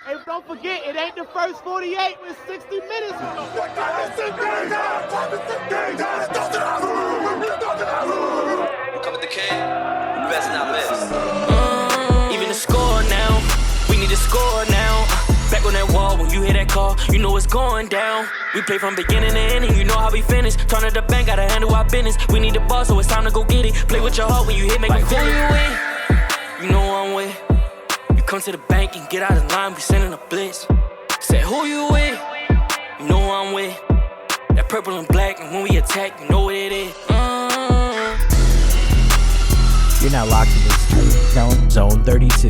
Hey, don't forget, it ain't the first 48 with 60 minutes. Cover the K, best not miss. Even the score now, we need to score now. Back on that wall, when you hear that call, you know it's going down. We play from beginning to ending, you know how we finish. Turn to the bank, gotta handle our business. We need the ball, so it's time to go get it. Play with your heart when you hit, make it feel it. You know I'm with. You come to the bank and get out of line, we sending a blitz. Say who you with? You know I'm with. That purple and black, and when we attack, you know what it is. You're now locked into Zone 32.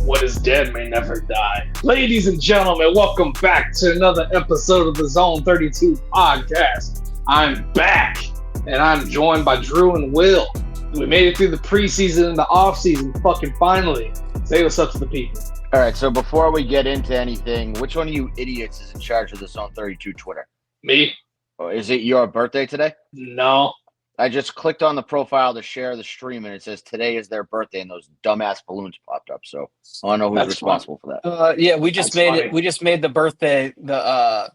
What is dead may never die. Ladies and gentlemen, welcome back to another episode of the Zone 32 podcast. I'm back, and I'm joined by Drew and Will. We made it through the preseason and the offseason, fucking finally. Say what's up to the people. All right, so before we get into anything, which one of you idiots is in charge of the Zone 32 Twitter? Me? Oh, is it your birthday today? No. I just clicked on the profile to share the stream, and it says today is their birthday, and those dumbass balloons popped up. So I don't know who's responsible for that. Yeah, we just That's made funny. it. We just made the birthday the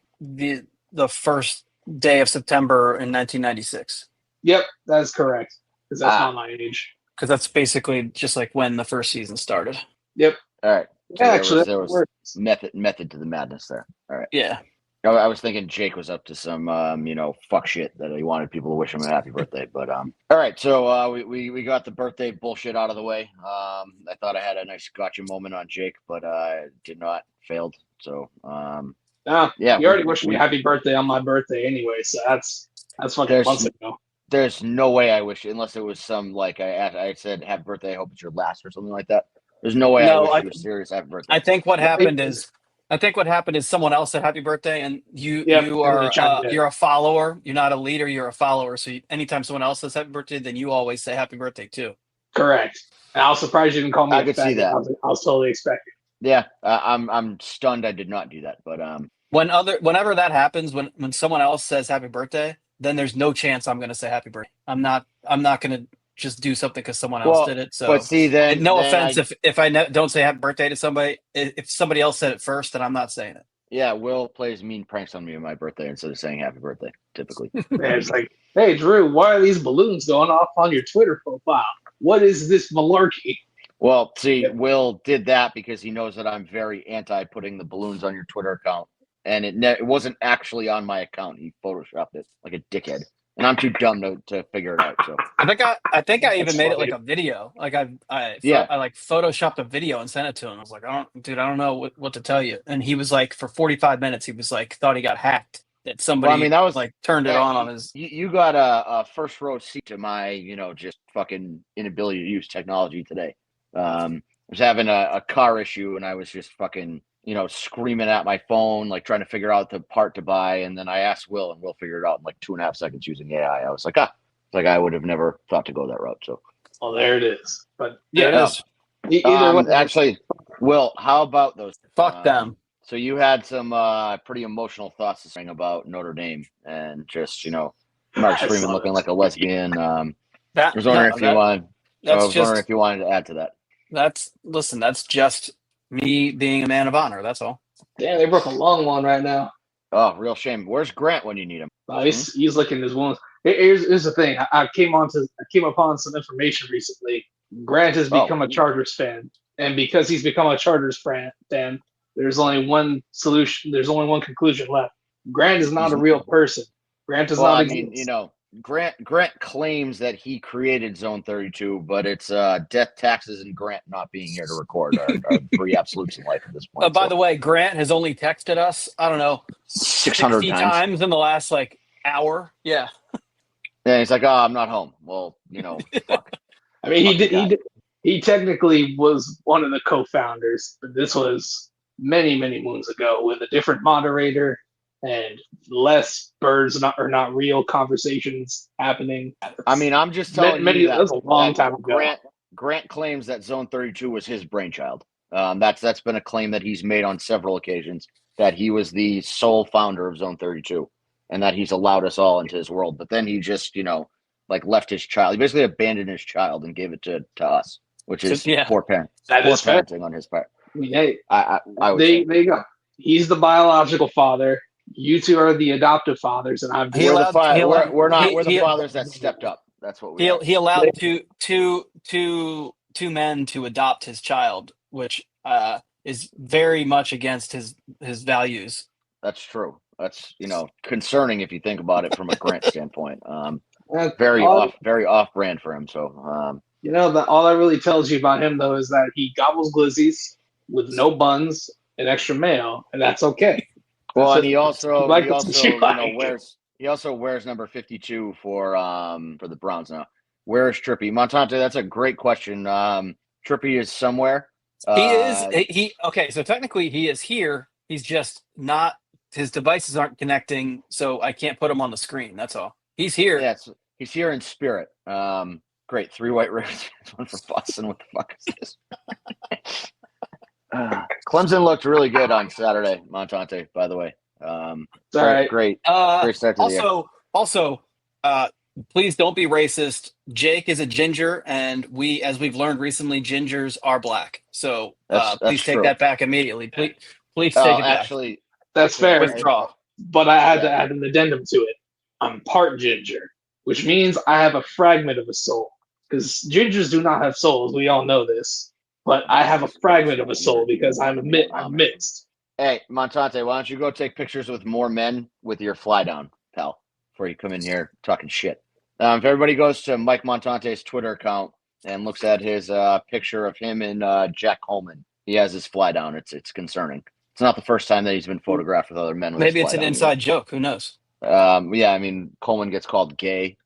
first day of September in 1996. Yep, that's correct. Because that's Ah. not my age. Because that's basically just like when the first season started. Yep. All right. So Yeah, actually, there that was works. method to the madness there. All right. Yeah. I was thinking Jake was up to some, fuck shit that he wanted people to wish him a happy birthday. But all right. So we got the birthday bullshit out of the way. I thought I had a nice gotcha moment on Jake, but I did not. Failed. So yeah. You already wished me a happy birthday on my birthday anyway, so that's fucking months ago. There's no way I wish, unless it was some like I said happy birthday. I hope it's your last or something like that. There's no way I wish you a serious happy birthday. I think what happened is someone else said happy birthday, and you are you're a follower. You're not a leader. You're a follower. So anytime someone else says happy birthday, then you always say happy birthday too. Correct. And I was surprised you didn't call me. I could see that. I was totally expecting. Yeah, I'm stunned. I did not do that, but Whenever that happens, when someone else says happy birthday, then there's no chance I'm going to say happy birthday. I'm not going to just do something because someone else did it. So, but see, then no offense if I don't say happy birthday to somebody, if somebody else said it first, then I'm not saying it. Yeah, Will plays mean pranks on me on my birthday instead of saying happy birthday. Typically, And it's like, hey, Drew, why are these balloons going off on your Twitter profile? What is this malarkey? well, see, Will did that because he knows that I'm very anti putting the balloons on your Twitter account, and it wasn't actually on my account. He photoshopped it like a dickhead. And I'm too dumb to figure it out. So I think I even That's made it funny. like a video. Like I like photoshopped a video and sent it to him. I was like, I don't know what to tell you. And he was like, for 45 minutes, he was like, thought he got hacked. That somebody that was like turned it on his. You got a first row seat to my just fucking inability to use technology today. I was having a car issue and I was just fucking screaming at my phone, like trying to figure out the part to buy. And then I asked Will, and Will figured it out in like 2.5 seconds using AI. I was like, I would have never thought to go that route. So, Oh, there it is. But Yeah, it is. Either way, actually, Will, how about those? Fuck them. So you had some pretty emotional thoughts to sing about Notre Dame and just Mark Freeman looking like a lesbian. I was wondering if you wanted to add to that. That's just me being a man of honor. That's all. damn, they broke a long one right now. Oh, real shame. Where's Grant when you need him? He's licking his wounds. Here's the thing. I came upon some information recently. Grant has become a Chargers fan, and because he's become a Chargers fan, there's only one solution. There's only one conclusion left. Grant is not a real person. Grant does not exist. Grant claims that he created Zone 32, but it's death, taxes, and Grant not being here to record are three absolutes in life at this point. By the way, Grant has only texted us, I don't know, 600 times in the last hour. Yeah. Yeah, he's like, oh, I'm not home. Well, fuck. I mean, he technically was one of the co-founders, but this was many, many moons ago with a different moderator and less birds are not real conversations happening. I mean, I'm just telling you that was a long time ago. Grant claims that Zone 32 was his brainchild. That's been a claim that he's made on several occasions, that he was the sole founder of Zone 32 and that he's allowed us all into his world. But then he just, left his child. He basically abandoned his child and gave it to us, which is poor parenting on his part. I mean, hey, I would there say. you go. He's the biological father. You two are the adoptive fathers, and I'm He We're just allowed. He allowed. we're not. We're the He fathers that stepped up. That's what we are. he allowed two men to adopt his child, which is very much against his values. That's true. That's concerning if you think about it from a Grant standpoint. Very all, off brand for him. So all that really tells you about him though is that he gobbles glizzies with no buns and extra mayo, and that's okay. Well, That's and he also like. wears number 52 for the Browns now. Where is Trippy? Montante, that's a great question. Trippy is somewhere. He is okay. So technically, he is here. He's just not. His devices aren't connecting, so I can't put him on the screen. That's all. He's here. Yeah, he's here in spirit. Great. 3 white ribs. One for Boston. What the fuck is this? Clemson looked really good on Saturday, Montante, by the way. Great start to the year. Also, please don't be racist. Jake is a ginger, and as we've learned recently, gingers are black. So please take that back immediately. Please take it back. Actually, that's fair. Withdraw. But I had to add an addendum to it. I'm part ginger, which means I have a fragment of a soul. Because gingers do not have souls. We all know this. But I have a fragment of a soul because I'm mixed. Hey, Montante, why don't you go take pictures with more men with your fly down, pal, before you come in here talking shit. If everybody goes to Mike Montante's Twitter account and looks at his picture of him and Jack Coleman, he has his fly down. It's concerning. It's not the first time that he's been photographed with other men. With Maybe it's an inside joke. Who knows? Yeah, I mean, Coleman gets called gay,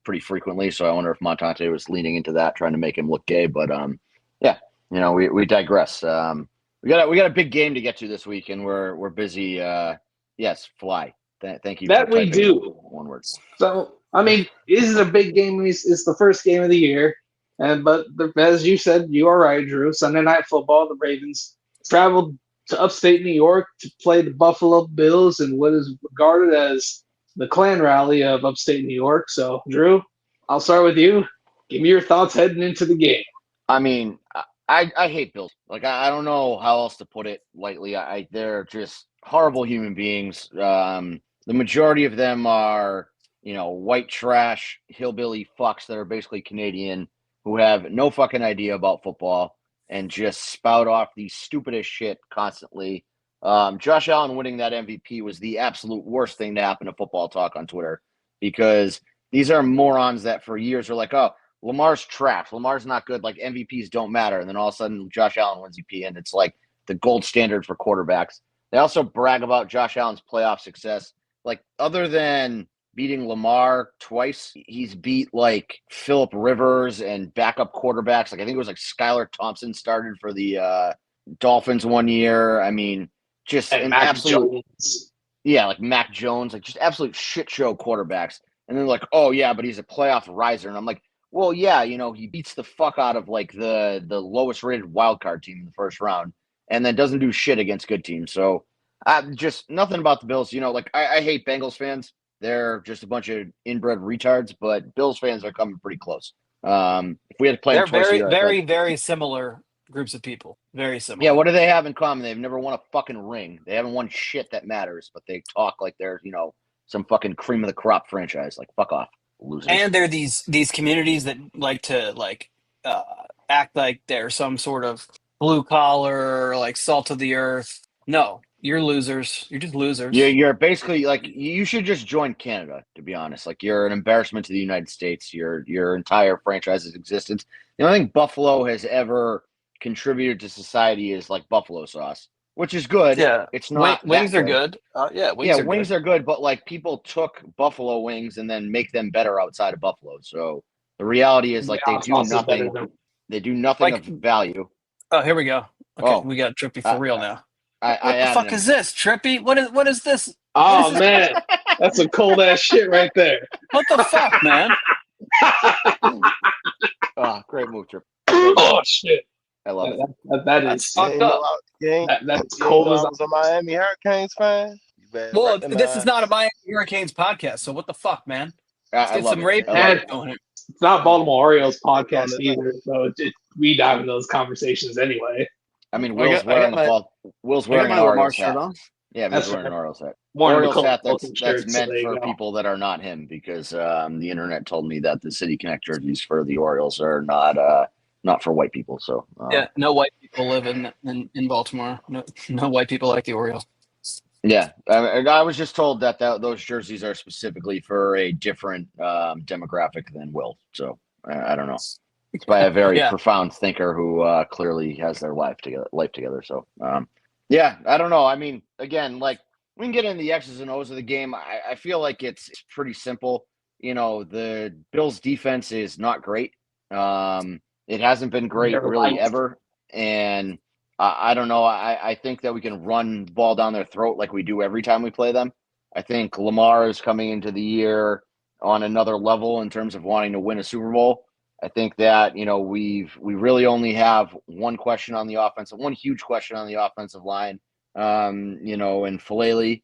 pretty frequently. So I wonder if Montante was leaning into that, trying to make him look gay. But yeah, we digress. We got a big game to get to this week, and we're busy. Yes, fly. Thank you. That we do. One word. So I mean, this is a big game. It's the first game of the year, but as you said, you are right, Drew. Sunday Night Football. The Ravens traveled to upstate New York to play the Buffalo Bills in what is regarded as the Klan rally of upstate New York. So, Drew, I'll start with you. Give me your thoughts heading into the game. I mean, I hate Bills. Like, I don't know how else to put it lightly. They're just horrible human beings. The majority of them are, white trash, hillbilly fucks that are basically Canadian who have no fucking idea about football and just spout off the stupidest shit constantly. Josh Allen winning that MVP was the absolute worst thing to happen to football talk on Twitter, because these are morons that for years are like, oh, Lamar's trash. Lamar's not good. Like, MVPs don't matter. And then all of a sudden, Josh Allen wins MVP, and it's like the gold standard for quarterbacks. They also brag about Josh Allen's playoff success. Like, other than beating Lamar twice, he's beat like Phillip Rivers and backup quarterbacks. Like, I think it was like Skylar Thompson started for the Dolphins one year. I mean, just an absolute Jones. Yeah, like Mac Jones, like just absolute shit show quarterbacks. And then like, oh yeah, but he's a playoff riser. And I'm like, well, yeah, he beats the fuck out of like the lowest rated wild card team in the first round, and then doesn't do shit against good teams. So just nothing about the Bills. Like I hate Bengals fans. They're just a bunch of inbred retards, but Bills fans are coming pretty close. If we had to play, they're very, very similar groups of people. Very similar. Yeah, what do they have in common? They've never won a fucking ring. They haven't won shit that matters, but they talk like they're, some fucking cream of the crop franchise. Like, fuck off, losers. And they're these communities that like to act like they're some sort of blue collar, like salt of the earth. No, you're losers. You're just losers. You're basically like, you should just join Canada, to be honest. Like, you're an embarrassment to the United States, your entire franchise's existence. The only thing Buffalo has ever contributed to society is like buffalo sauce, which is good. Yeah, it's not wings are good. Wings are good, but like people took buffalo wings and then make them better outside of Buffalo. So the reality is like they do nothing. They do nothing of value. Oh, here we go. Okay, we got Trippy for real now. What the fuck is this, Trippy? What is this? Oh man, that's some cold ass shit right there. What the fuck, man? Oh, great move, Trippy. Oh shit. I love it. That's fucked up. That's cold as a Miami Hurricanes fan. Well, this is not a Miami Hurricanes podcast, so what the fuck, man? Let's get some rape going here. It's not Baltimore Orioles podcast either, so we dive into those conversations anyway. I mean, I got Will's I got wearing my an Lamar Orioles shirt hat. on. Yeah, That's he's wearing right. an Orioles hat. One of the Orioles hat welcome that's shirts, so meant there you for go. people that are not him because the internet told me that the City Connect jerseys for the Orioles are not for white people. So Yeah, no white people live in Baltimore. No white people like the Orioles. yeah, I was just told that those jerseys are specifically for a different demographic than Will. So I don't know. It's by a very Yeah. profound thinker who clearly has their life together. So yeah, I don't know. I mean, again, like we can get into the X's and O's of the game. I feel like it's pretty simple. You know, the Bills' defense is not great. It hasn't been great They're really light. ever, and I don't know. I think that we can run the ball down their throat like we do every time we play them. I think Lamar is coming into the year on another level in terms of wanting to win a Super Bowl. I think that we really only have one question on the offensive, one huge question on the offensive line. And Falele,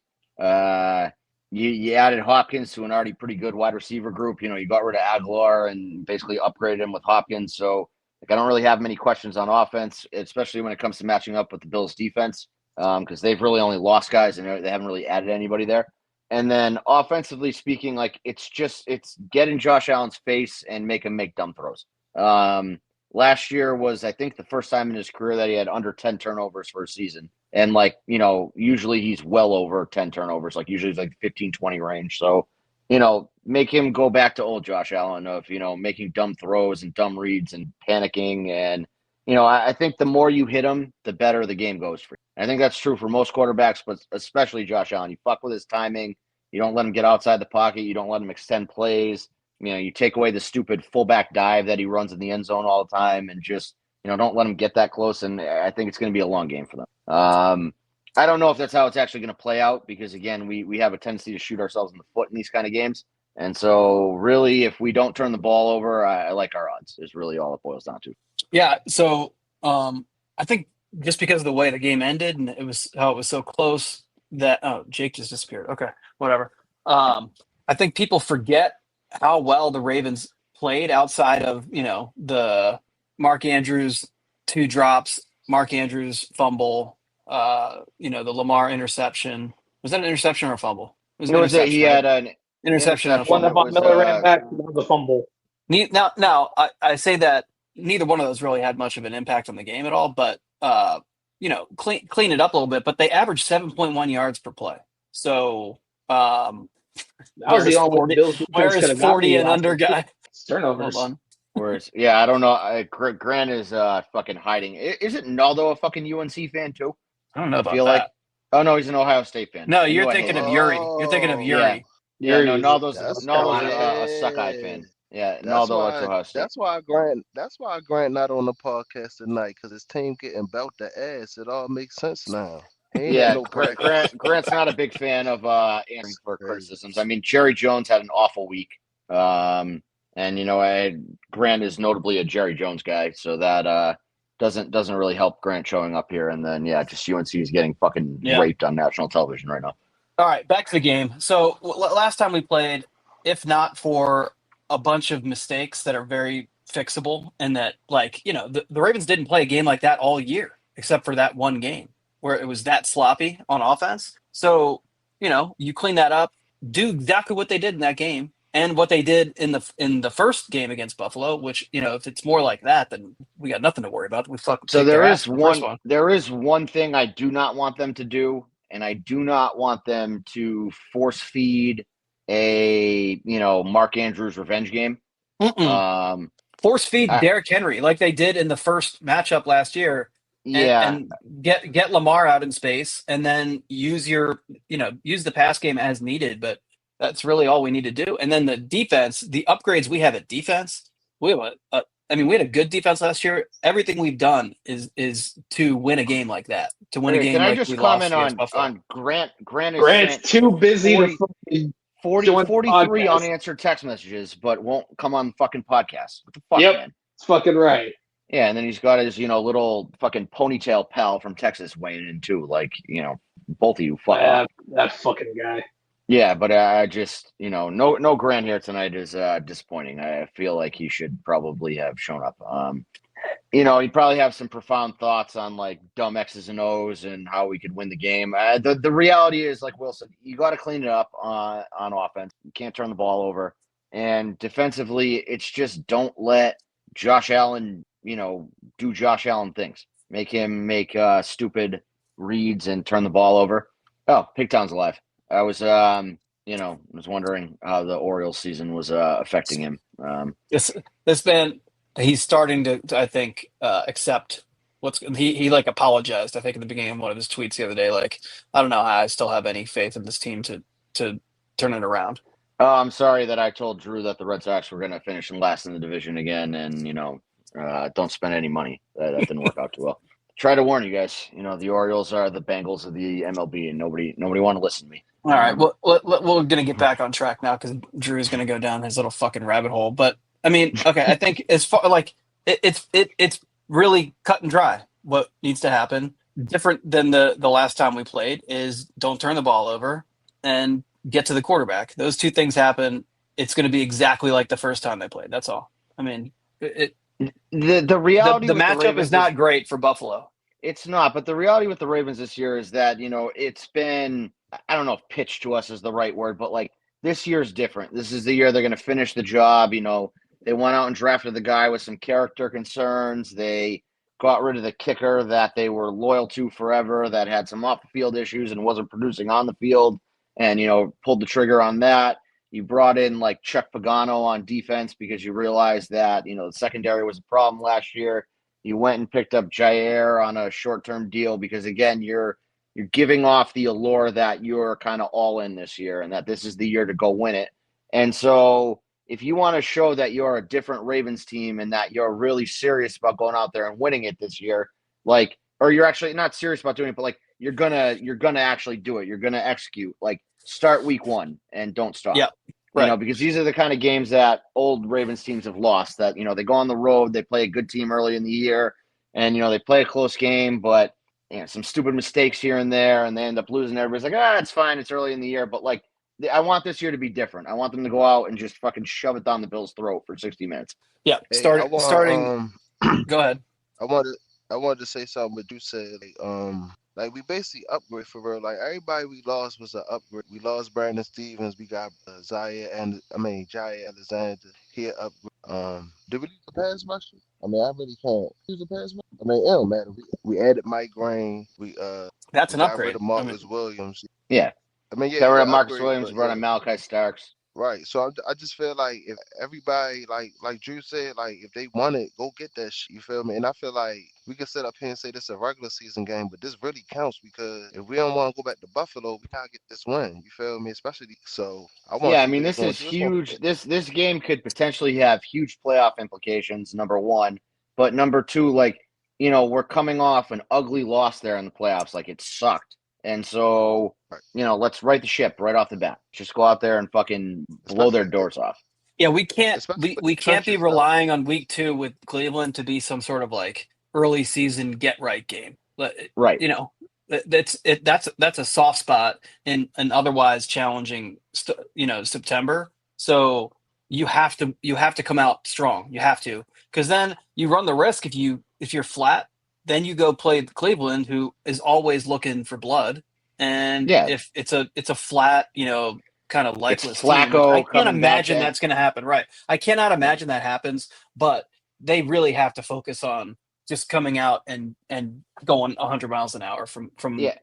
you added Hopkins to an already pretty good wide receiver group. You got rid of Aguilar and basically upgraded him with Hopkins. So I don't really have many questions on offense, especially when it comes to matching up with the Bills defense, because they've really only lost guys and they haven't really added anybody there. And then offensively speaking, like it's get in Josh Allen's face and make him make dumb throws. Last year was, I think, the first time in his career that he had under 10 turnovers for a season. And usually he's well over 10 turnovers, like usually it's like 15, 20 range. So, make him go back to old Josh Allen of, making dumb throws and dumb reads and panicking. And, I think the more you hit him, the better the game goes for you. I think that's true for most quarterbacks, but especially Josh Allen. You fuck with his timing. You don't let him get outside the pocket. You don't let him extend plays. You take away the stupid fullback dive that he runs in the end zone all the time and just, don't let him get that close. And I think it's going to be a long game for them. I don't know if that's how it's actually going to play out because, again, we have a tendency to shoot ourselves in the foot in these kind of games. And so, really, if we don't turn the ball over, I like our odds is really all it boils down to. Yeah, so I think just because of the way the game ended and it was so close that Jake just disappeared. Okay, whatever. I think people forget how well the Ravens played outside of the Mark Andrews 2 drops, Mark Andrews fumble, the Lamar interception. Was that an interception or a fumble? It was an interception. He had an interception and a One fumble. that Miller ran back, the fumble. Now, I say that neither one of those really had much of an impact on the game at all, but clean it up a little bit. But they averaged 7.1 yards per play. So that was the only Bills where is 40 and under guy? Turnovers. Hold on. Whereas, yeah, I don't know. Grant is fucking hiding. Isn't Naldo a fucking UNC fan too? I don't know about feel that. like. Oh no, he's an Ohio State fan. No, you're thinking of Yuri. You're thinking of Yuri. Yeah, no, Naldo's That's a why- Sockeye fan. Yeah, That's Naldo why. likes Ohio State. That's why Grant not on the podcast tonight because his team getting belt the ass. It all makes sense now. He ain't Yeah, had no practice. Grant's not a big fan of answering for criticisms. I mean, Jerry Jones had an awful week. And Grant is notably a Jerry Jones guy, so that doesn't really help Grant showing up here. And then just UNC is getting fucking raped on national television right now. All right, back to the game. So last time we played, if not for a bunch of mistakes that are very fixable, and that the Ravens didn't play a game like that all year, except for that one game where it was that sloppy on offense. So you clean that up, do exactly what they did in that game. And what they did in the first game against Buffalo, which if it's more like that, then we got nothing to worry about. So there is one thing I do not want them to do, and I do not want them to force feed a Mark Andrews revenge game. Force feed Derrick Henry like they did in the first matchup last year. And get Lamar out in space, and then use the pass game as needed, but. That's really all we need to do. And then the defense, the upgrades we have at defense, we had a good defense last year. Everything we've done is to win a game like that. To win a game. Can I like just we comment lost on Grant? Grant's too busy 43 unanswered text messages, but won't come on the fucking podcast. What the fuck, man? It's fucking right. Yeah, and then he's got his little fucking ponytail pal from Texas weighing in too. Like both of you fuck off. That fucking guy. Yeah, but I just, no Grant here tonight is disappointing. I feel like he should probably have shown up. he'd probably have some profound thoughts on like dumb X's and O's and how we could win the game. The reality is, like Wilson, you got to clean it up on offense. You can't turn the ball over. And defensively, it's just don't let Josh Allen, do Josh Allen things. Make him make stupid reads and turn the ball over. Oh, Pigtown's alive. I was, was wondering how the Orioles season was affecting him. This man, he's starting to I think, accept he like apologized, I think, at the beginning of one of his tweets the other day. Like, I don't know how I still have any faith in this team to turn it around. Oh, I'm sorry that I told Drew that the Red Sox were going to finish last in the division again, and don't spend any money. That didn't work out too well. Try to warn you guys. The Orioles are the Bengals of the MLB, and nobody want to listen to me. All right, well, we're going to get back on track now because Drew's going to go down his little fucking rabbit hole. But I mean, okay, I think as far like it's really cut and dry. What needs to happen, different than the last time we played, is don't turn the ball over and get to the quarterback. Those two things happen. It's going to be exactly like the first time they played. That's all. I mean, the reality the with matchup the Ravens is not great for Buffalo. It's not, but the reality with the Ravens this year is that it's been, I don't know if pitched to us is the right word, but like this year's different. This is the year they're going to finish the job. They went out and drafted the guy with some character concerns. They got rid of the kicker that they were loyal to forever, that had some off the field issues and wasn't producing on the field, and pulled the trigger on that. You brought in like Chuck Pagano on defense because you realized that the secondary was a problem last year. You went and picked up Jair on a short-term deal because, again, you're giving off the allure that you're kind of all in this year and that this is the year to go win it. And so if you want to show that you're a different Ravens team and that you're really serious about going out there and winning it this year, or you're actually not serious about doing it, but like you're gonna actually do it. You're gonna execute. Like, start week 1 and don't stop. Yeah. Right. Because these are the kind of games that old Ravens teams have lost, that, they go on the road, they play a good team early in the year, and, they play a close game, but some stupid mistakes here and there, and they end up losing. Everybody's like, it's fine, it's early in the year. But, like, I want this year to be different. I want them to go out and just fucking shove it down the Bills' throat for 60 minutes. Yeah, starting. Go ahead. I wanted to say something, but you said, like we basically upgrade for real. Like, everybody we lost was an upgrade. We lost Brandon Stevens. We got Jair Alexander. He upgrade. Did we lose the pass rusher? I mean, I really can't use the pass rusher. I mean, it don't matter. We added Mike Green. That's an got upgrade. Rid of Marcus Williams. Yeah. I mean, yeah. Got rid of Marcus Williams, brought in Malachi Starks. Right. So I just feel like if everybody, like Drew said, like if they want it, go get that shit. You feel me? And I feel like we can sit up here and say this is a regular season game, but this really counts because if we don't want to go back to Buffalo, we gotta get this win. You feel me? Especially so. This is huge. This game could potentially have huge playoff implications. Number one, but number two, like we're coming off an ugly loss there in the playoffs. Like, it sucked. And so, let's right the ship right off the bat. Just go out there and fucking blow their doors off. Yeah, we can't be relying on week 2 with Cleveland to be some sort of like early season get right game. Right. That's a soft spot in an otherwise challenging September. So you have to come out strong. You have to, because then you run the risk if you're flat. Then you go play Cleveland, who is always looking for blood, and if it's a flat, kind of lifeless team, I can't imagine that's going to happen. Right? I cannot imagine that happens. But they really have to focus on just coming out and going 100 miles an hour from.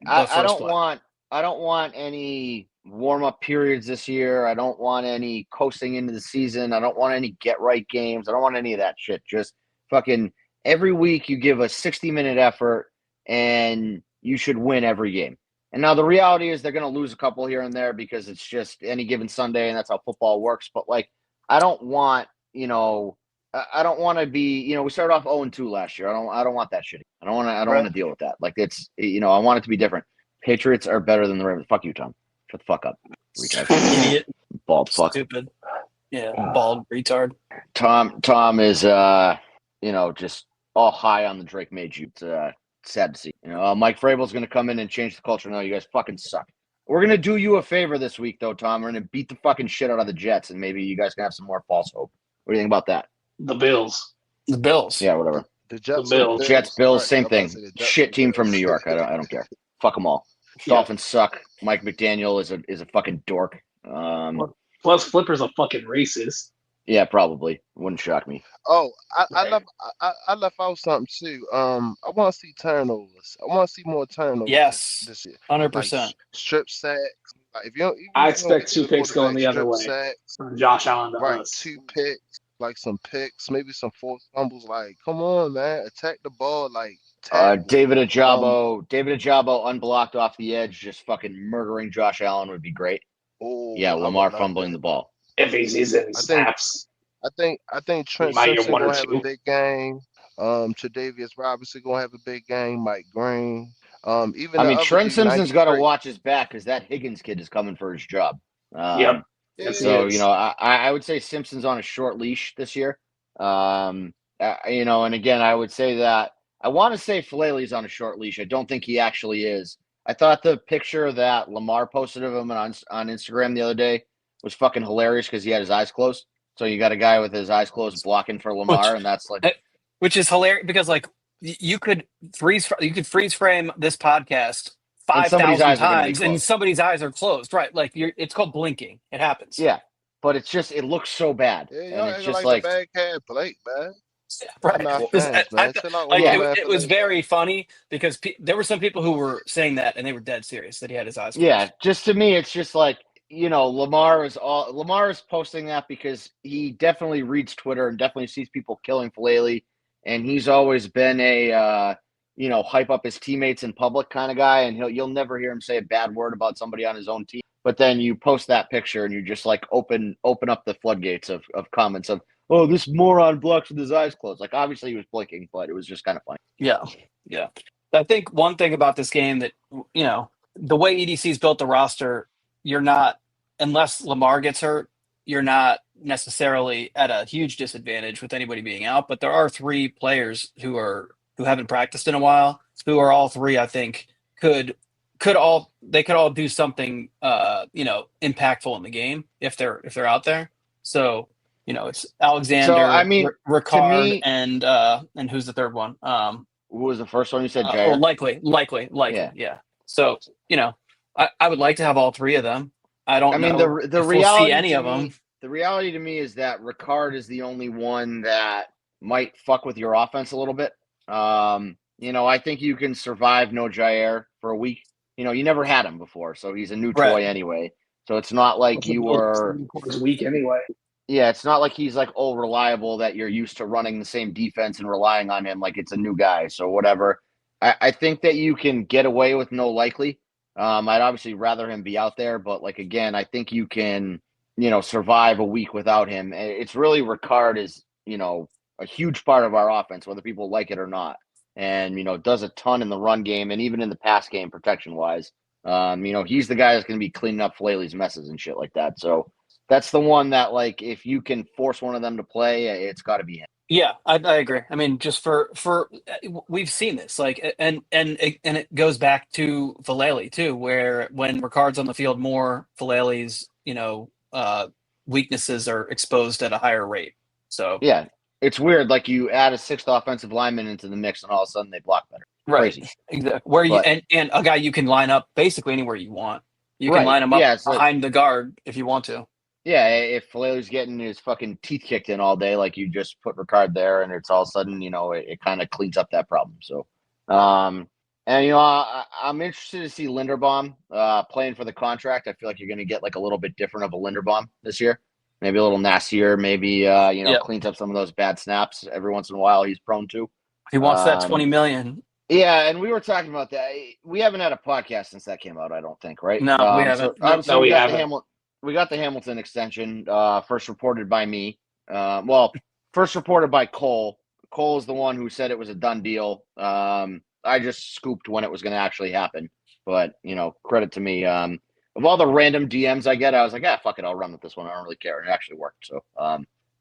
I don't want any warm up periods this year. I don't want any coasting into the season. I don't want any get right games. I don't want any of that shit. Just fucking. Every week you give a 60-minute effort and you should win every game. And now the reality is they're going to lose a couple here and there because it's just any given Sunday and that's how football works. But like, I don't want to be, we started off 0-2 last year. I don't want that shit. I don't want to deal with that. Like, it's, I want it to be different. Patriots are better than the Ravens. Fuck you, Tom. Shut the fuck up. Retard. Idiot. Bald fuck. Stupid. Yeah. Bald retard. Tom is, just all high on the Drake made you. It's sad to see. Mike Vrabel's going to come in and change the culture. No, you guys fucking suck. We're going to do you a favor this week, though, Tom. We're going to beat the fucking shit out of the Jets, and maybe you guys can have some more false hope. What do you think about that? The Bills. The Bills. Yeah, whatever. The Jets The or the Bills. Jets, Bills, Right, same I'm about to thing. say the Jets Shit or team from Bills. New York. I don't care. Fuck them all. Yeah. Dolphins suck. Mike McDaniel is a fucking dork. Plus, Flipper's a fucking racist. Yeah, probably. Wouldn't shock me. Oh, I Right. left I left out something too. I want to see turnovers. I want to see more turnovers Yes, this year. Like 100%. strip sacks. Like if you don't, even I if you don't expect get to two the picks going quarterback, the other strip way sacks. from Josh Allen to Right, us. 2 picks, like some picks, maybe some forced fumbles. Like, come on, man, attack the ball, like tackle. David Ajabo unblocked off the edge, just fucking murdering Josh Allen would be great. Yeah, Oh, I would Lamar love fumbling that. the ball. If he's in I think snaps, I think he Trent might get Simpson one or gonna have a two. big game. Tre'Davious Robinson gonna have a big game. Mike Green. Even I the mean, other Trent D Simpson's got to 93. watch his back because that Higgins kid is coming for his job. Yep. Yes, he So, is. I would say Simpson's on a short leash this year. And again, I would say that I want to say Falele's on a short leash. I don't think he actually is. I thought the picture that Lamar posted of him on Instagram the other day was fucking hilarious because he had his eyes closed. So you got a guy with his eyes closed blocking for Lamar, and that's like, Which is hilarious because like you could freeze frame this podcast and somebody's 5,000 eyes are going to be times and closed. somebody's eyes are closed, right? Like it's called blinking. It happens. Yeah, but it looks so bad, Yeah, and y'all it's acting just like the like, bad cat Blake, man. Y'all Right. not This- fans, man. Chill out on like my yeah. man it was Blake, man. very funny because there were some people who were saying that and they were dead serious that he had his eyes closed. Yeah, just to me, it's just like, Lamar is posting that because he definitely reads Twitter and definitely sees people killing Falele, and he's always been a hype up his teammates in public kind of guy, and you'll never hear him say a bad word about somebody on his own team. But then you post that picture and you just like open up the floodgates of comments of, oh, this moron blocks with his eyes closed. Like obviously he was blinking, but it was just kind of funny. Yeah. Yeah. I think one thing about this game that, the way EDC's built the roster, you're not, unless Lamar gets hurt, you're not necessarily at a huge disadvantage with anybody being out. But there are 3 players who haven't practiced in a while, who are all 3, I think, could all do something impactful in the game if they're out there. So, it's So Alexander, I mean, to Ricard, me, and who's the third one? who was the first one you said, Oh, Jair? likely. Yeah. Yeah. So, I would like to have all 3 of them. I don't mean, know the if reality we'll see any to of them. the reality to me is that Ricard is the only one that might fuck with your offense a little bit. I think you can survive no Jair for a week. You never had him before, so he's a new toy Right. anyway. So it's not like you were. Week anyway. Yeah, it's not like he's like reliable that you're used to running the same defense and relying on him like it's a new guy. So whatever. I think that you can get away with no likely. I'd obviously rather him be out there, but like again, I think you can, survive a week without him. It's really Ricard is, a huge part of our offense, whether people like it or not. And, does a ton in the run game and even in the pass game protection wise. He's the guy that's going to be cleaning up Falele's messes and shit like that. So that's the one that, like, if you can force one of them to play, it's got to be him. Yeah, I agree. I mean, just for we've seen this, like, and it goes back to Falele too, where when Ricard's on the field more, Falele's weaknesses are exposed at a higher rate. So yeah, it's weird. Like you add a 6th offensive lineman into the mix, and all of a sudden they block better. right, Crazy. exactly. Where and a guy you can line up basically anywhere you want. You can Right. line him up Yeah, so- behind the guard if you want to. Yeah, if Falele's getting his fucking teeth kicked in all day, like you just put Ricard there, and it's all of a sudden, it kind of cleans up that problem. So, I'm interested to see Linderbaum playing for the contract. I feel like you're going to get like a little bit different of a Linderbaum this year, maybe a little nastier, maybe cleans up some of those bad snaps every once in a while he's prone to. He wants that $20 million. Yeah, and we were talking about that. We haven't had a podcast since that came out, I don't think, right? No, we haven't. So we haven't. We got the Hamilton extension, first reported by me. First reported by Cole. Cole is the one who said it was a done deal. I just scooped when it was going to actually happen. But, credit to me. Of all the random DMs I get, I was like, fuck it, I'll run with this one. I don't really care. And it actually worked. So,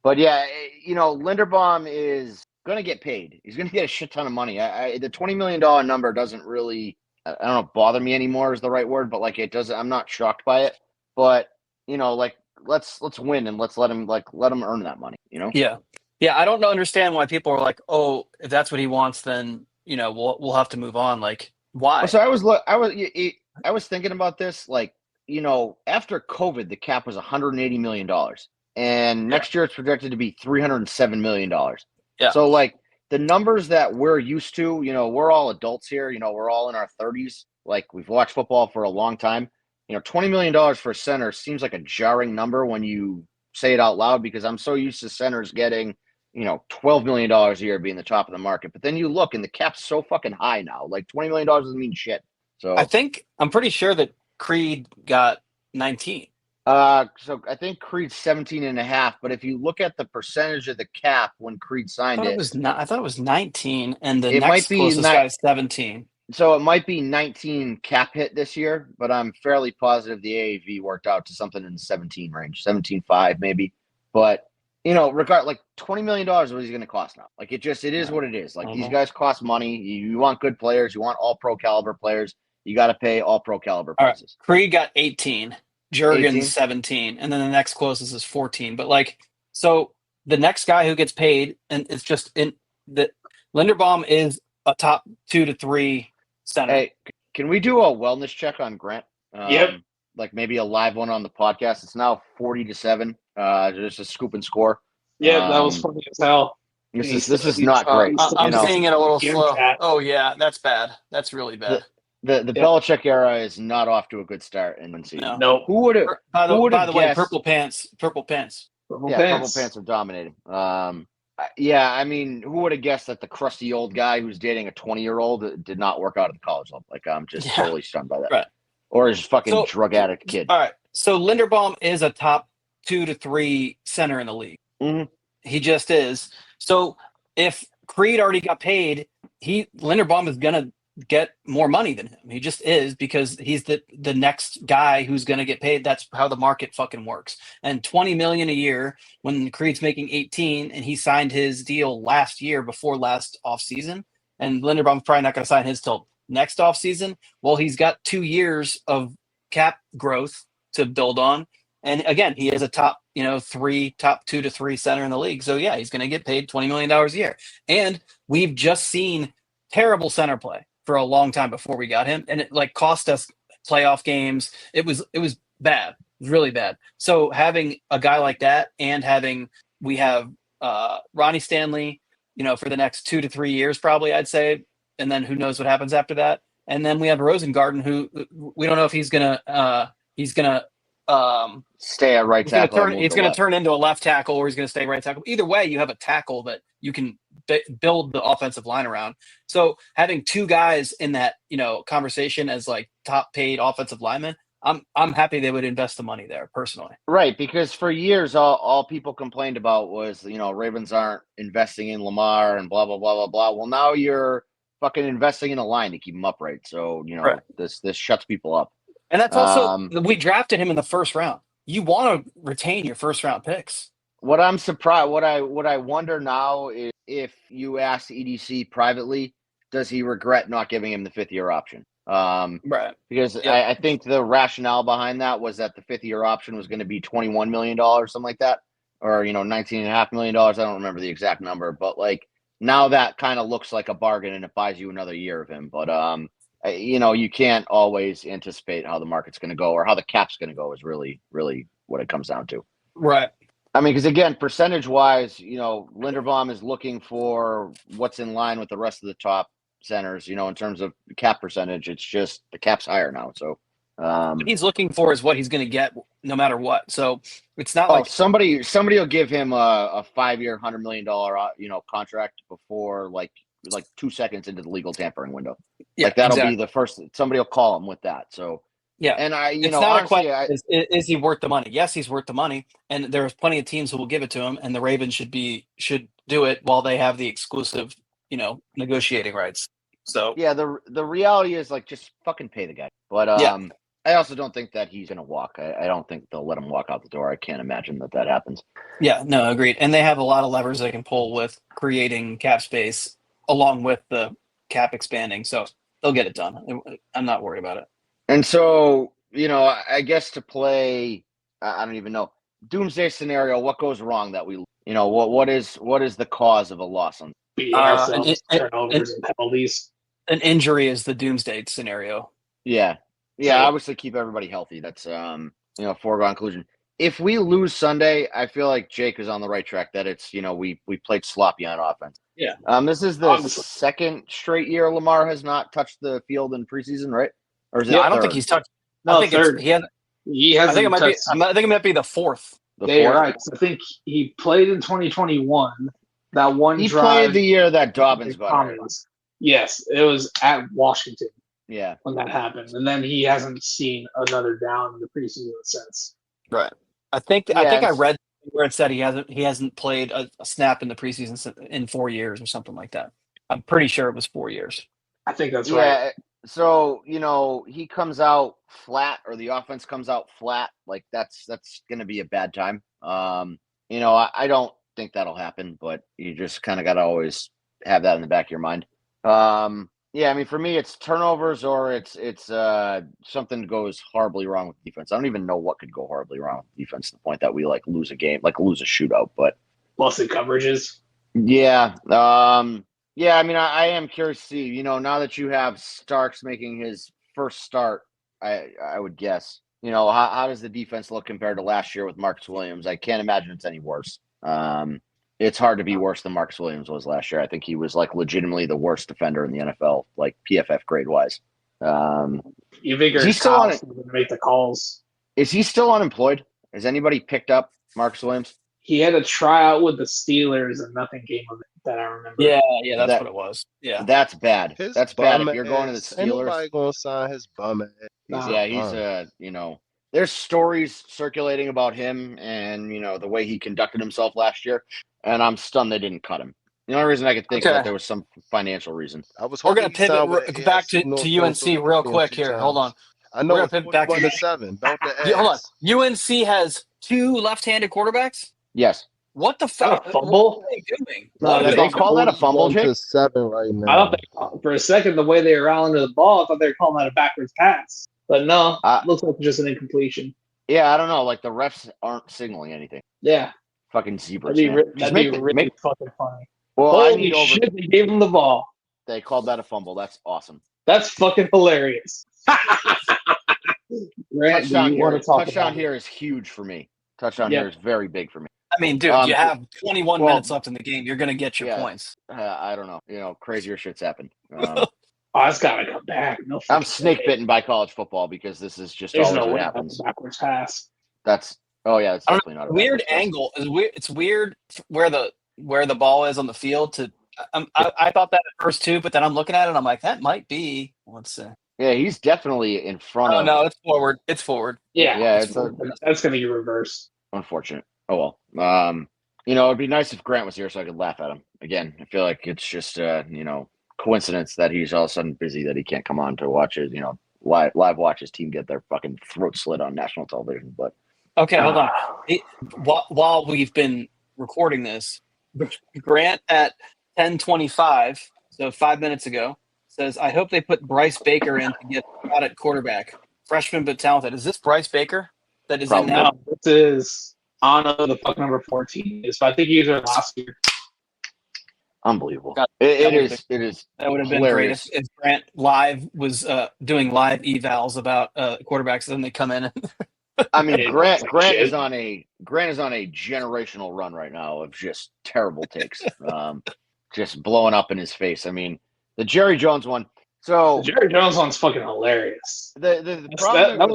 but yeah, Linderbaum is going to get paid. He's going to get a shit ton of money. The $20 million number doesn't really, I don't know, bother me anymore is the right word, but like it doesn't, I'm not shocked by it. But, let's win and let's let him earn that money, Yeah. Yeah, I don't understand why people are like, oh, if that's what he wants, then we'll have to move on. Like, why? Well, so I was thinking about this. Like, after COVID, the cap was $180 million, and next year it's projected to be $307 million. Yeah. So, like, the numbers that we're used to, we're all adults here. We're all in our 30s. Like, we've watched football for a long time. $20 million for a center seems like a jarring number when you say it out loud, because I'm so used to centers getting $12 million a year being the top of the market. But then you look and the cap's so fucking high now. Like $20 million doesn't mean shit. So I'm pretty sure that Creed got 19. So I think Creed's 17 and a half, but if you look at the percentage of the cap when Creed signed it, I thought it was 19, and the it might next be closest guy is 17. So it might be 19 cap hit this year, but I'm fairly positive the AAV worked out to something in the 17 range, 17.5 maybe. But like $20 million is what he's going to cost now. Like it is what it is. Like these guys cost money. You want good players. You want all pro caliber players. You got to pay all pro caliber prices. Right. Creed got 18, Jurgens 17, and then the next closest is 14. But so the next guy who gets paid, and it's just in the Linderbaum is a top 2 to 3 center. Hey, can we do a wellness check on Grant? Yep. Like maybe a live one on the podcast. It's now 40-7. Just a scoop and score. Yeah, that was funny as hell. This is not great. I'm seeing it a little slow. Oh yeah, that's bad. That's really bad. The Belichick era is not off to a good start in season. No. Who would have? By the way, purple pants. Purple pants are dominating. Yeah, I mean, who would have guessed that the crusty old guy who's dating a 20-year-old did not work out at the college level? Like, I'm just totally stunned by that. Right. Or his fucking drug addict kid. All right. So Linderbaum is a top 2 to 3 center in the league. Mm-hmm. He just is. So if Creed already got paid, Linderbaum is going to get more money than him. He just is, because he's the next guy who's going to get paid. That's how the market fucking works. And $20 million a year when Creed's making 18, and he signed his deal last year before last offseason, and Linderbaum's probably not going to sign his till next offseason. Well, he's got 2 years of cap growth to build on. And again, he is a top 2 to 3 center in the league. So yeah, he's going to get paid $20 million a year. And we've just seen terrible center play for a long time before we got him, and it cost us playoff games. It was bad. It was really bad. So having a guy like that, and we have Ronnie Stanley, for the next 2 to 3 years, probably, I'd say, and then who knows what happens after that. And then we have Rosengarten, who we don't know if he's gonna stay at right tackle. He's going to turn into a left tackle, or he's going to stay right tackle. Either way, you have a tackle that you can build the offensive line around. So having 2 guys in that conversation as top paid offensive linemen, I'm happy they would invest the money there personally. Right, because for years all people complained about was Ravens aren't investing in Lamar and blah blah blah blah blah. Well, now you're fucking investing in a line to keep him upright. So right. This shuts people up. And that's also we drafted him in the first round. You want to retain your first round picks. What I'm surprised, what I wonder now is, if you ask EDC privately, does he regret not giving him the 5th-year option? Right. Because I think the rationale behind that was that the 5th-year option was going to be $21 million, something like that, or $19.5 million. I don't remember the exact number, but now that kind of looks like a bargain, and it buys you another year of him. But you can't always anticipate how the market's going to go, or how the cap's going to go, is really, really what it comes down to. Right. I mean, because again, percentage-wise, Linderbaum is looking for what's in line with the rest of the top centers, in terms of cap percentage. It's just the cap's higher now. So what he's looking for is what he's going to get no matter what. So it's not like somebody will give him a 5-year, $100 million, contract before like 2 seconds into the legal tampering window. Yeah, that'll be the first. Somebody will call him with that. So. Yeah, and it's not honestly, a question. Is he worth the money? Yes, he's worth the money, and there's plenty of teams who will give it to him. And the Ravens should do it while they have the exclusive, negotiating rights. So yeah, the reality is just fucking pay the guy. But I also don't think that he's gonna walk. I don't think they'll let him walk out the door. I can't imagine that happens. Yeah, no, agreed. And they have a lot of levers they can pull with creating cap space along with the cap expanding. So they'll get it done. I'm not worried about it. And so, I guess to play, I don't even know, doomsday scenario, what goes wrong that we, what is the cause of a loss on? Beating ourselves, turnovers and penalties. An injury is the doomsday scenario. Yeah. Obviously keep everybody healthy. That's foregone conclusion. If we lose Sunday, I feel like Jake is on the right track. That it's we played sloppy on offense. Yeah. This is the second straight year Lamar has not touched the field in preseason, right? Or is it? I don't think he's touched. No, I think third. He hasn't. I think it might be. I think it might be the fourth. You're right. I think he played in 2021. That one he drive. Played the year that Dobbins got hurt. Yes, it was at Washington. Yeah, when that happened, and then he hasn't seen another down in the preseason since. Right. I think I read where it said he hasn't played a snap in the preseason in 4 years or something like that. I'm pretty sure it was 4 years. I think that's right. So he comes out flat, or the offense comes out flat. Like that's going to be a bad time. I don't think that'll happen, but you just kind of got to always have that in the back of your mind. For me, it's turnovers or it's something goes horribly wrong with defense. I don't even know what could go horribly wrong with defense to the point that we lose a game, lose a shootout. But busted coverages. Yeah. I am curious to see. Now that you have Starks making his first start, I would guess. How does the defense look compared to last year with Marcus Williams? I can't imagine it's any worse. It's hard to be worse than Marcus Williams was last year. I think he was legitimately the worst defender in the NFL, PFF grade wise. You figure he's still on it to make the calls. Is he still unemployed? Has anybody picked up Marcus Williams? He had a tryout with the Steelers and nothing came of it that I remember. Yeah, that's what it was. Yeah, that's bad. That's bad. If you're going to the Steelers, anybody gonna sign his bum ass? There's stories circulating about him and the way he conducted himself last year. And I'm stunned they didn't cut him. The only reason I could think that there was some financial reason. We're going to pivot back to UNC real quick here. Hold on. I know. We're going to pivot back to 7. Don't hold on. UNC has 2 left-handed quarterbacks? Yes. What the fuck? Fumble? What are they doing? No, they call that a fumble, Jake? 7 right now. I thought for a second, the way they were rolling to the ball, I thought they were calling that a backwards pass. But no, it looks like just an incompletion. Yeah, I don't know. The refs aren't signaling anything. Yeah. Fucking zebras. That'd be really fucking funny. Well, holy shit, they gave him the ball. They called that a fumble. That's awesome. That's fucking hilarious. Grant, touchdown here is huge for me. Touchdown here is very big for me. I mean, dude, you have 21 minutes left in the game. You're going to get your points. I don't know. Crazier shit's happened. It's got to come back. No, I'm snake bitten by college football because this is just always what happens. Backwards pass. It's definitely not a weird angle. It's weird where the ball is on the field. I thought that at first too, but then I'm looking at it and I'm like, that might be. Let's see. Yeah, he's definitely in front of. No, it's forward. It's forward. Yeah, that's going to be reversed. Unfortunate. Oh well. It'd be nice if Grant was here so I could laugh at him again. I feel like it's just coincidence that he's all of a sudden busy that he can't come on to watch his live watch his team get their fucking throat slit on national television. But okay, hold on. While we've been recording this, Grant at 10:25, so 5 minutes ago, says, "I hope they put Bryce Baker in to get out at quarterback. Freshman but talented." Is this Bryce Baker that is Probably. in now? This is Anna, the fuck number 14. So I think he was there last year. Unbelievable. It is. That would have been hilarious. great if Grant live was doing live evals about quarterbacks, and then they come in. I mean, Grant is on a generational run right now of just terrible takes, just blowing up in his face. I mean, the Jerry Jones one. So the Jerry Jones one's fucking hilarious. The problem that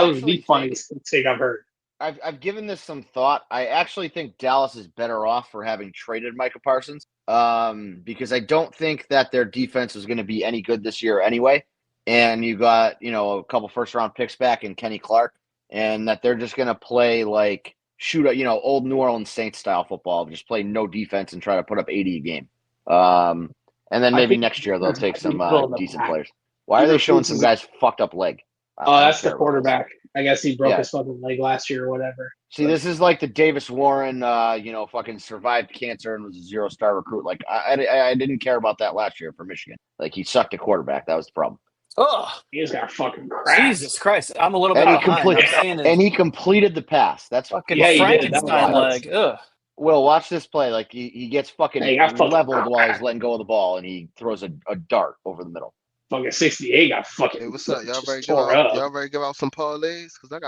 was the funniest take I've heard. I've given this some thought. I actually think Dallas is better off for having traded Micah Parsons, because I don't think that their defense is going to be any good this year anyway. And you got a couple first round picks back in Kenny Clark, and that they're just going to play old New Orleans Saints style football, just play no defense and try to put up 80 a game. And then maybe next year they'll take some decent players. Why are they showing some guys fucked up leg? That's the quarterback. I guess he broke his fucking leg last year or whatever. See, this is like the Davis Warren, fucking survived cancer and was a 0-star recruit. Like, I didn't care about that last year for Michigan. Like, he sucked at quarterback. That was the problem. Oh, he just got fucking cracked. Jesus Christ! I'm a little bit behind. And he completed the pass. That's fucking Frankenstein leg. Ugh. Will, watch this play. Like he gets fucking leveled while he's letting go of the ball, and he throws a dart over the middle. Fucking 68 got fucking. Hey, what's up? Y'all ready to give out some parlays? Cause I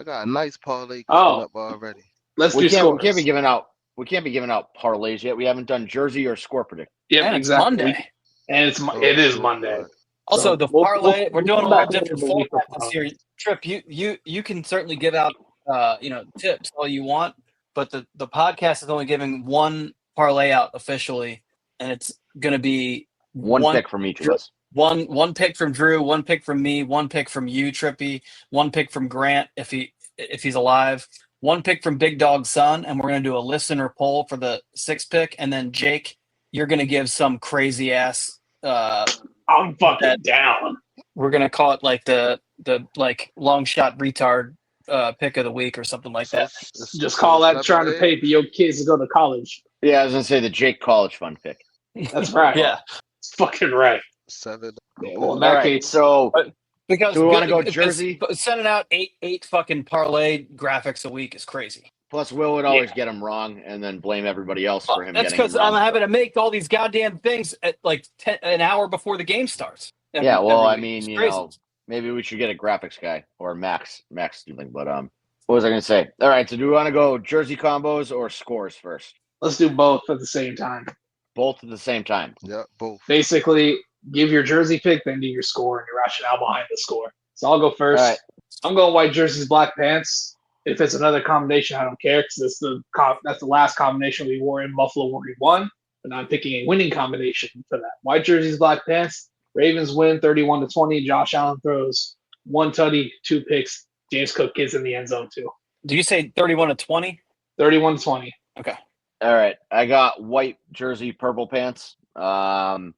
got a nice parlay coming up already. We can't be giving out parlays yet. We haven't done jersey or score predict. Yeah, exactly. Monday. And it is Monday. Also, the parlay, we're doing a little different format this year. Trip, you can certainly give out tips all you want, but the podcast is only giving one parlay out officially, and it's going to be one pick from each of us. One pick from Drew, one pick from me, one pick from you, Trippy, one pick from Grant if he's alive, one pick from Big Dog's son, and we're going to do a listener poll for the 6th pick, and then Jake, you're going to give some crazy ass. I'm fucking down. We're going to call it like the like long shot retard pick of the week or something like that. Just call that trying to pay for your kids to go to college. Yeah, I was going to say the Jake College Fund pick. That's right. Yeah. It's fucking right. 7. Yeah, well, in that case, so because do we want to go jersey? Sending out eight fucking parlay graphics a week is crazy. Plus, Will would always get them wrong and then blame everybody else for him. That's because I'm having to make all these goddamn things at like an hour before the game starts. Maybe we should get a graphics guy or Max something. But what was I going to say? All right, so do we want to go jersey combos or scores first? Let's do both at the same time. Both at the same time. Yeah, both. Basically, give your jersey pick, then do your score and your rationale behind the score. So I'll go first. All right. I'm going white jerseys, black pants. If it's another combination, I don't care because that's the last combination we wore in Buffalo when we won. And I'm picking a winning combination for that. White jerseys, black pants. Ravens win 31-20. Josh Allen throws 1 tutty, 2 picks. James Cook gets in the end zone too. Do you say 31-20? 31-20. Okay. All right. I got white jersey, purple pants. I'm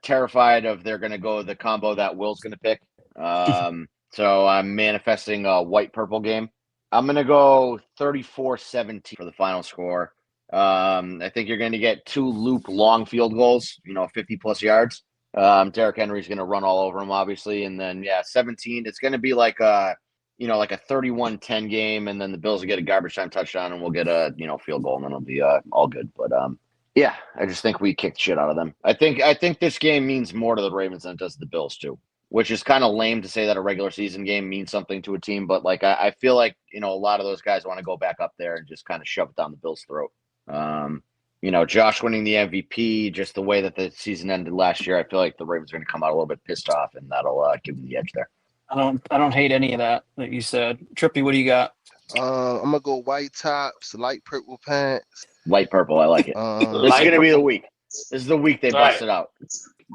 terrified of they're going to go the combo that Will's going to pick. So I'm manifesting a white-purple game. I'm going to go 34-17 for the final score. I think you're going to get 2 loop long field goals, 50-plus yards. Derrick Henry's going to run all over him, obviously. And then, 17, it's going to be like a 31-10 game, and then the Bills will get a garbage time touchdown, and we'll get a, field goal, and then it'll be all good. But, I just think we kicked shit out of them. I think this game means more to the Ravens than it does to the Bills, too, which is kind of lame to say that a regular season game means something to a team. But, I feel like, a lot of those guys want to go back up there and just kind of shove it down the Bills' throat. Josh winning the MVP, just the way that the season ended last year, I feel like the Ravens are going to come out a little bit pissed off, and that'll give them the edge there. I don't hate any of that you said. Trippy, what do you got? I'm gonna go white tops, light purple pants. Light purple, I like it. This is gonna be the week. This is the week they bust it out.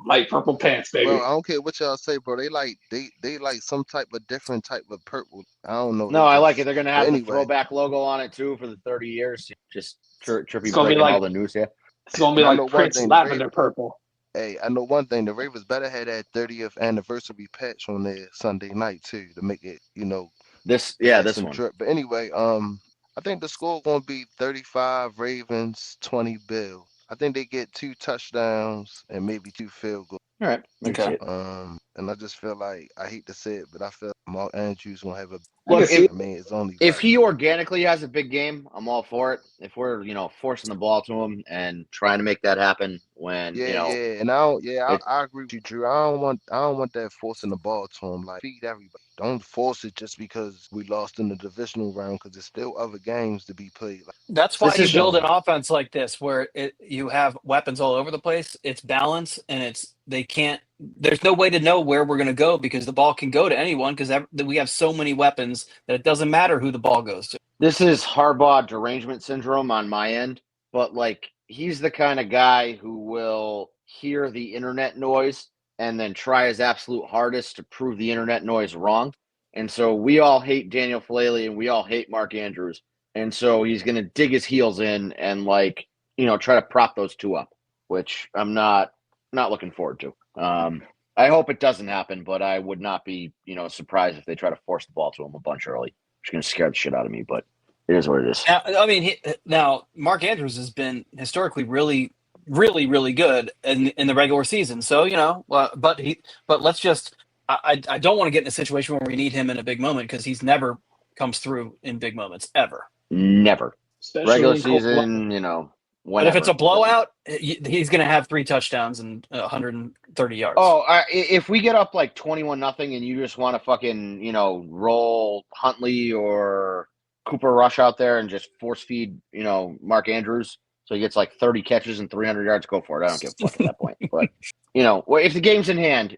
Light purple pants, baby. Bro, I don't care what y'all say, bro. They like some type of different type of purple. I don't know. No, I like it. They're gonna have the throwback logo on it too for the 30 years. Just Trippy breaking all the news here. It's gonna be like Prince lavender purple. Hey, I know one thing. The Ravens better have that 30th anniversary patch on there Sunday night too to make it, this one. Drip. But anyway, I think the score gonna be 35 Ravens, 20 Bill. I think they get 2 touchdowns and maybe 2 field goals. All right. Okay. And I just feel like I hate to say it, but I feel Mark Andrews gonna have a. Look, it's only if he organically has a big game, I'm all for it. If we're forcing the ball to him and trying to make that happen when and I agree with you, Drew. I don't want that forcing the ball to him. Like, feed everybody. Don't force it just because we lost in the divisional round, because there's still other games to be played. That's why you build an offense like this, where you have weapons all over the place. It's balanced, and there's no way to know where we're going to go because the ball can go to anyone because we have so many weapons that it doesn't matter who the ball goes to. This is Harbaugh derangement syndrome on my end, but he's the kind of guy who will hear the internet noise and then try his absolute hardest to prove the internet noise wrong. And so we all hate Daniel Falele and we all hate Mark Andrews. And so he's going to dig his heels in and try to prop those 2 up, which I'm not looking forward to. I hope it doesn't happen, but I would not be, surprised if they try to force the ball to him a bunch early. It's going to scare the shit out of me, but it is what it is. Now Mark Andrews has been historically really, really, really good in the regular season. So, but let's just, I don't want to get in a situation where we need him in a big moment because he's never comes through in big moments ever. Never. Especially Regular in cold season, weather. But if it's a whenever. blowout, he's going to have 3 touchdowns and 130 yards. Oh, if we get up like 21-0 and you just want to fucking, roll Huntley or Cooper Rush out there and just force feed, Mark Andrews so he gets like 30 catches and 300 yards, go for it. I don't give a fuck at that point. But, if the game's in hand,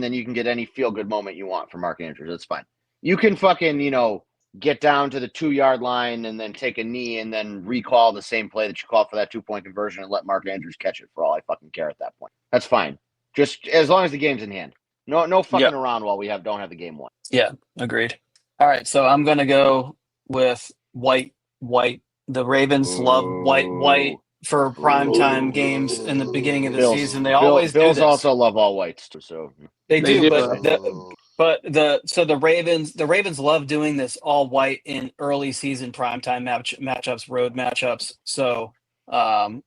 then you can get any feel-good moment you want from Mark Andrews. That's fine. You can fucking, get down to the 2-yard line and then take a knee and then recall the same play that you called for that 2-point conversion and let Mark Andrews catch it for all I fucking care at that point. That's fine. Just as long as the game's in hand. No fucking around while we don't have the game won. Yeah, agreed. All right, so I'm going to go with white. The Ravens love white for primetime games in the beginning of the season. They always do Bills this. also love all whites too, so they do. But the Ravens love doing this all white in early season primetime matchups, road matchups. So I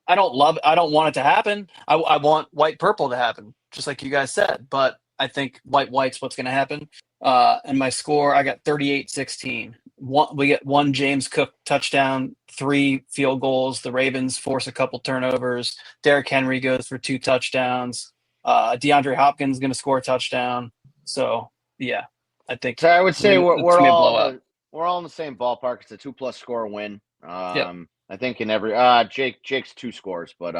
don't want it to happen. I want white purple to happen, just like you guys said. But I think white's what's going to happen. And my score, I got 38-16. We get 1 James Cook touchdown, 3 field goals. The Ravens force a couple turnovers. Derrick Henry goes for 2 touchdowns. DeAndre Hopkins is going to score a touchdown. So yeah, I think. So I would say we're all in the same ballpark. It's a 2+ score win. I think in every Jake's 2 scores, but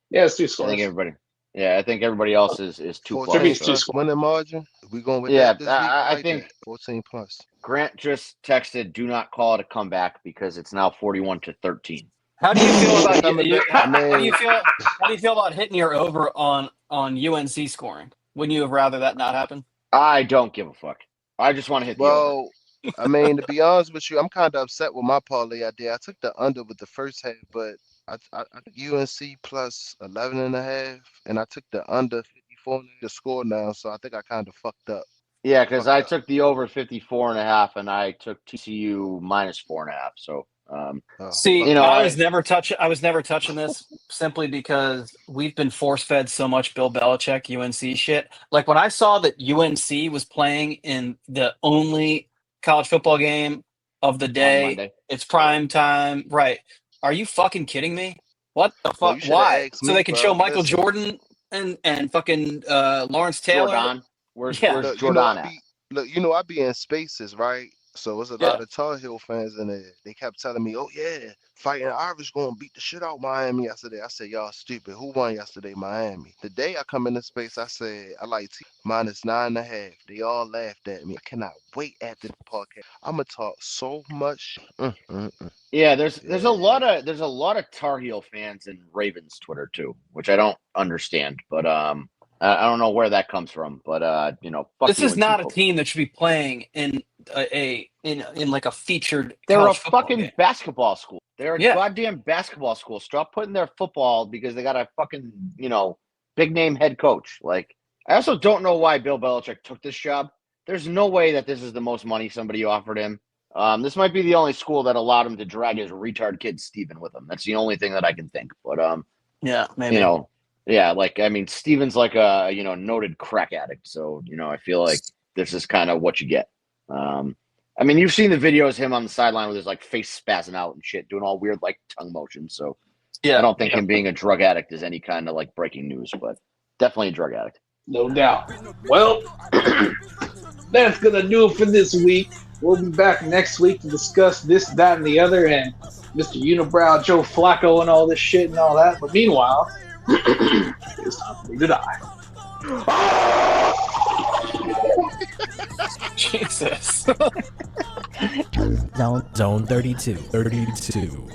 it's 2 scores. I think everybody else is 2+. 14 winning margin. We going with that this week? I think 14+. Grant just texted, "Do not call it a comeback because it's now 41-13." How do you feel about how do you feel about hitting your over on UNC scoring? Wouldn't you have rather that not happen? I don't give a fuck. I just want to hit the over. I mean, to be honest with you, I'm kind of upset with my parlay idea. I took the under with the first half, but I took UNC plus 11.5, and I took the under 54 to score now, so I think I kind of fucked up. Yeah, because I took the over 54.5, and I took TCU minus 4.5. So, I was never touching this simply because we've been force fed so much Bill Belichick UNC shit. Like when I saw that UNC was playing in the only college football game of the day, it's prime time, right? Are you fucking kidding me? What the fuck? Why? So they can show Michael Jordan and fucking Lawrence Taylor. Jordan. Where's Jordan at? I be in spaces, right? So there's a lot of Tar Heel fans in there. They kept telling me, "Oh yeah, fighting Irish going to beat the shit out Miami yesterday." I said, "Y'all stupid. Who won yesterday? Miami." The day I come into space, I said, "I like minus 9.5." They all laughed at me. I cannot wait after the podcast. I'm gonna talk so much. Yeah, there's a lot of Tar Heel fans in Ravens Twitter too, which I don't understand, but I don't know where that comes from, but fuck this is not a team that should be playing in like a featured. They're a fucking basketball school. They're a goddamn basketball school. Stop putting their football because they got a fucking big name head coach. Like I also don't know why Bill Belichick took this job. There's no way that this is the most money somebody offered him. This might be the only school that allowed him to drag his retard kid Steven with him. That's the only thing that I can think. But maybe. Yeah, Steven's like a noted crack addict, so I feel like this is kind of what you get. You've seen the videos of him on the sideline with his face spazzing out and shit, doing all weird tongue motions. So I don't think him being a drug addict is any kind of breaking news, but definitely a drug addict. No doubt. Well, that's gonna do it for this week. We'll be back next week to discuss this, that, and the other, and Mr. Unibrow, Joe Flacco, and all this shit and all that. But meanwhile, it's time for me to die. Jesus. Zone 32.